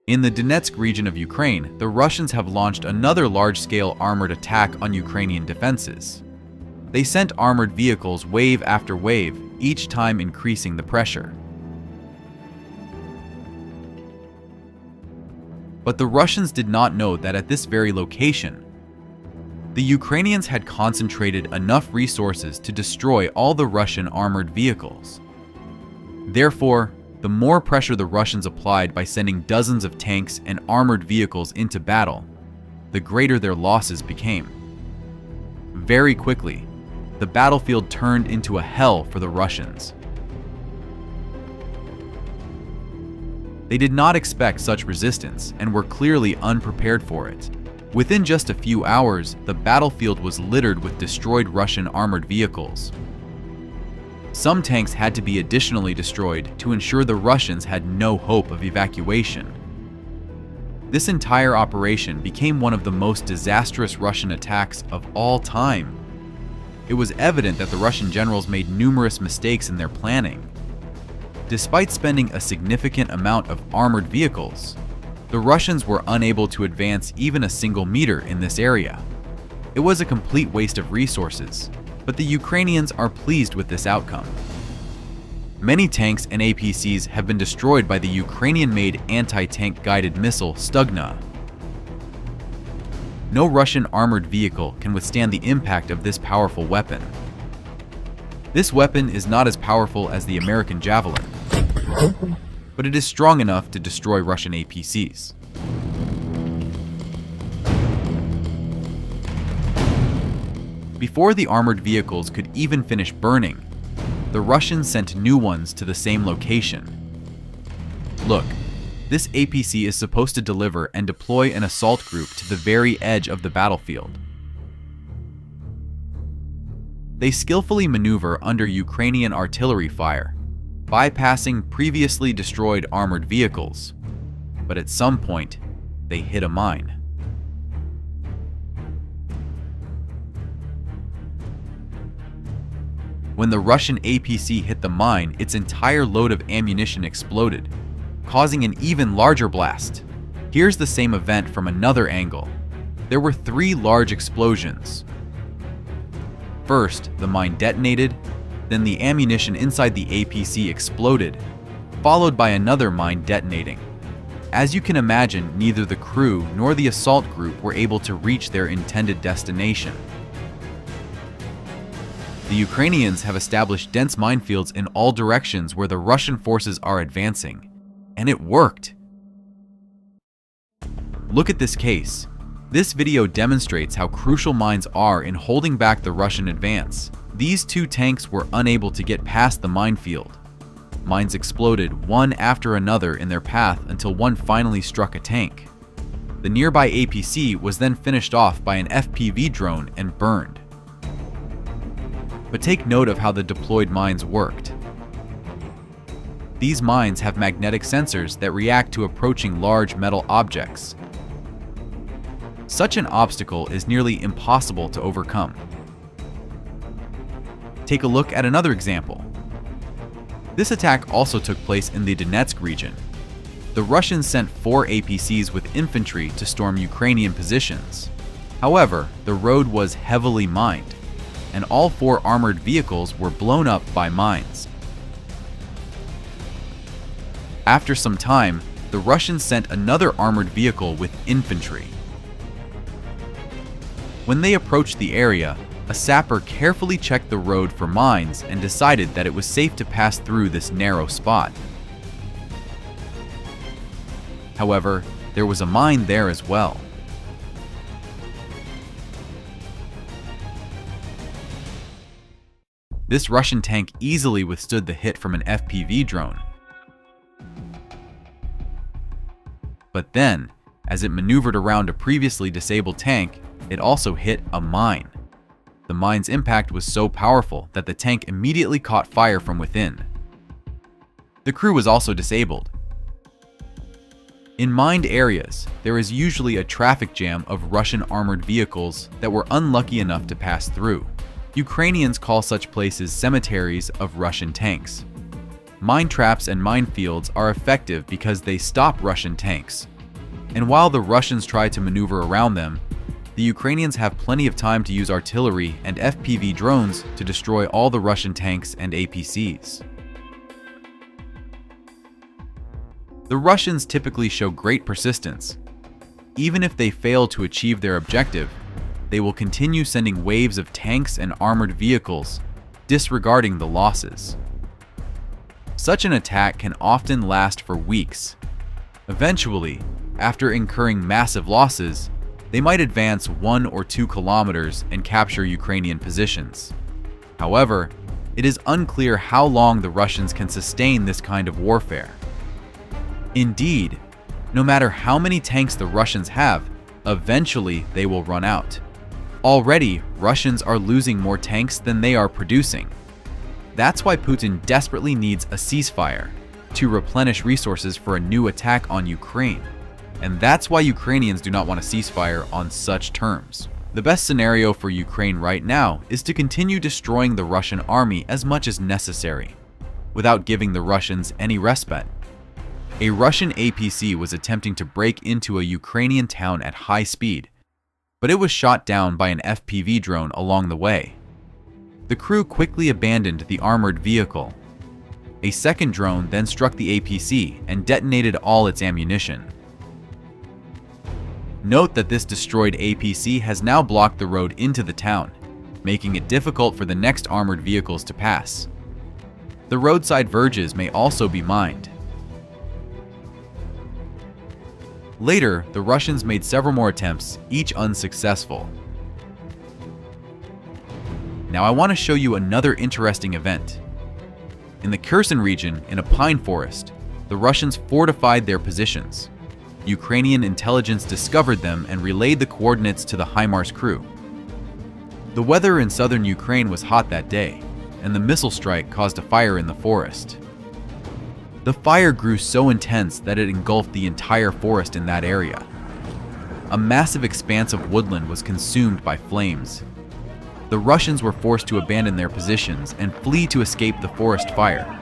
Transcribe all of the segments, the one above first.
In the Donetsk region of Ukraine, the Russians have launched another large-scale armored attack on Ukrainian defenses. They sent armored vehicles wave after wave, each time increasing the pressure. But the Russians did not know that at this very location, the Ukrainians had concentrated enough resources to destroy all the Russian armored vehicles. Therefore, the more pressure the Russians applied by sending dozens of tanks and armored vehicles into battle, the greater their losses became. Very quickly, the battlefield turned into a hell for the Russians. They did not expect such resistance and were clearly unprepared for it. Within just a few hours, the battlefield was littered with destroyed Russian armored vehicles. Some tanks had to be additionally destroyed to ensure the Russians had no hope of evacuation. This entire operation became one of the most disastrous Russian attacks of all time. It was evident that the Russian generals made numerous mistakes in their planning. Despite spending a significant amount of armored vehicles, the Russians were unable to advance even a single meter in this area. It was a complete waste of resources, but the Ukrainians are pleased with this outcome. Many tanks and APCs have been destroyed by the Ukrainian-made anti-tank guided missile Stugna. No Russian armored vehicle can withstand the impact of this powerful weapon. This weapon is not as powerful as the American Javelin, but it is strong enough to destroy Russian APCs. Before the armored vehicles could even finish burning, the Russians sent new ones to the same location. Look, this APC is supposed to deliver and deploy an assault group to the very edge of the battlefield. They skillfully maneuver under Ukrainian artillery fire, bypassing previously destroyed armored vehicles, but at some point, they hit a mine. When the Russian APC hit the mine, its entire load of ammunition exploded, causing an even larger blast. Here's the same event from another angle. There were 3 large explosions. First, the mine detonated, then the ammunition inside the APC exploded, followed by another mine detonating. As you can imagine, neither the crew nor the assault group were able to reach their intended destination. The Ukrainians have established dense minefields in all directions where the Russian forces are advancing, and it worked. Look at this case. This video demonstrates how crucial mines are in holding back the Russian advance. These 2 tanks were unable to get past the minefield. Mines exploded one after another in their path until one finally struck a tank. The nearby APC was then finished off by an fpvdrone and burned. But take note of how the deployed mines worked. These mines have magnetic sensors that react to approaching large metal objects. Such an obstacle is nearly impossible to overcome. Take a look at another example. This attack also took place in the Donetsk region. The Russians sent 4 APCs with infantry to storm Ukrainian positions. However, the road was heavily mined, and all 4 armored vehicles were blown up by mines. After some time, the Russians sent another armored vehicle with infantry. When they approached the area, a sapper carefully checked the road for mines and decided that it was safe to pass through this narrow spot. However, there was a mine there as well. This Russian tank easily withstood the hit from an FPV drone. But then, as it maneuvered around a previously disabled tank, it also hit a mine. The mine's impact was so powerful that the tank immediately caught fire from within. The crew was also disabled. In mined areas, there is usually a traffic jam of Russian armored vehicles that were unlucky enough to pass through. Ukrainians call such places cemeteries of Russian tanks. Mine traps and minefields are effective because they stop Russian tanks, And while the Russians try to maneuver around them, the Ukrainians have plenty of time to use artillery and FPV drones to destroy all the Russian tanks and APCs. The Russians typically show great persistence. Even if they fail to achieve their objective, they will continue sending waves of tanks and armored vehicles, disregarding the losses. Such an attack can often last for weeks. Eventually, after incurring massive losses, they might advance 1 or 2 kilometers and capture Ukrainian positions. However, it is unclear how long the Russians can sustain this kind of warfare. Indeed, no matter how many tanks the Russians have, eventually they will run out. Already, Russians are losing more tanks than they are producing. That's why Putin desperately needs a ceasefire to replenish resources for a new attack on Ukraine. And that's why Ukrainians do not want a ceasefire on such terms. The best scenario for Ukraine right now is to continue destroying the Russian army as much as necessary, without giving the Russians any respite. A Russian APC was attempting to break into a Ukrainian town at high speed, but it was shot down by an FPV drone along the way. The crew quickly abandoned the armored vehicle. A second drone then struck the APC and detonated all its ammunition. Note that this destroyed APC has now blocked the road into the town, making it difficult for the next armored vehicles to pass. The roadside verges may also be mined. Later, the Russians made several more attempts, each unsuccessful. Now I want to show you another interesting event. In the Kherson region, in a pine forest, the Russians fortified their positions. Ukrainian intelligence discovered them and relayed the coordinates to the HIMARS crew. The weather in southern Ukraine was hot that day, and the missile strike caused a fire in the forest. The fire grew so intense that it engulfed the entire forest in that area. A massive expanse of woodland was consumed by flames. The Russians were forced to abandon their positions and flee to escape the forest fire.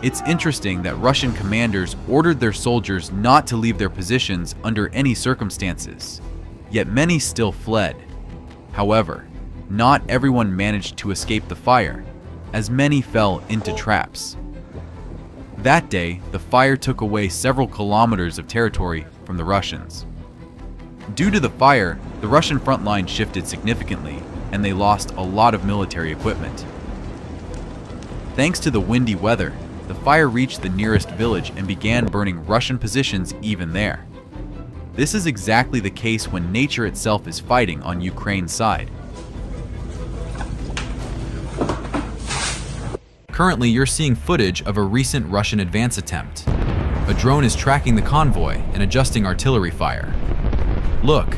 It's interesting that Russian commanders ordered their soldiers not to leave their positions under any circumstances, yet many still fled. However, not everyone managed to escape the fire, as many fell into traps. That day, the fire took away several kilometers of territory from the Russians. Due to the fire, the Russian front line shifted significantly, and they lost a lot of military equipment. Thanks to the windy weather, the fire reached the nearest village and began burning Russian positions even there. This is exactly the case when nature itself is fighting on Ukraine's side. Currently, you're seeing footage of a recent Russian advance attempt. A drone is tracking the convoy and adjusting artillery fire. Look,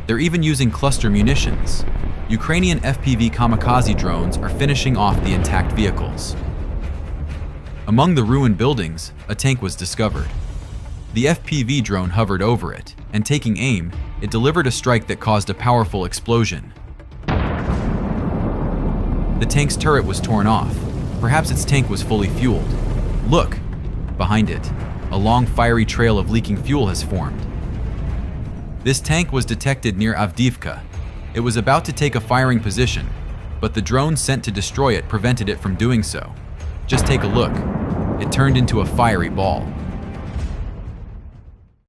they're even using cluster munitions. Ukrainian FPV kamikaze drones are finishing off the intact vehicles. Among the ruined buildings, a tank was discovered. The FPV drone hovered over it, and taking aim, it delivered a strike that caused a powerful explosion. The tank's turret was torn off. Perhaps its tank was fully fueled. Look, behind it, a long fiery trail of leaking fuel has formed. This tank was detected near Avdiivka. It was about to take a firing position, but the drone sent to destroy it prevented it from doing so. Just take a look. It turned into a fiery ball.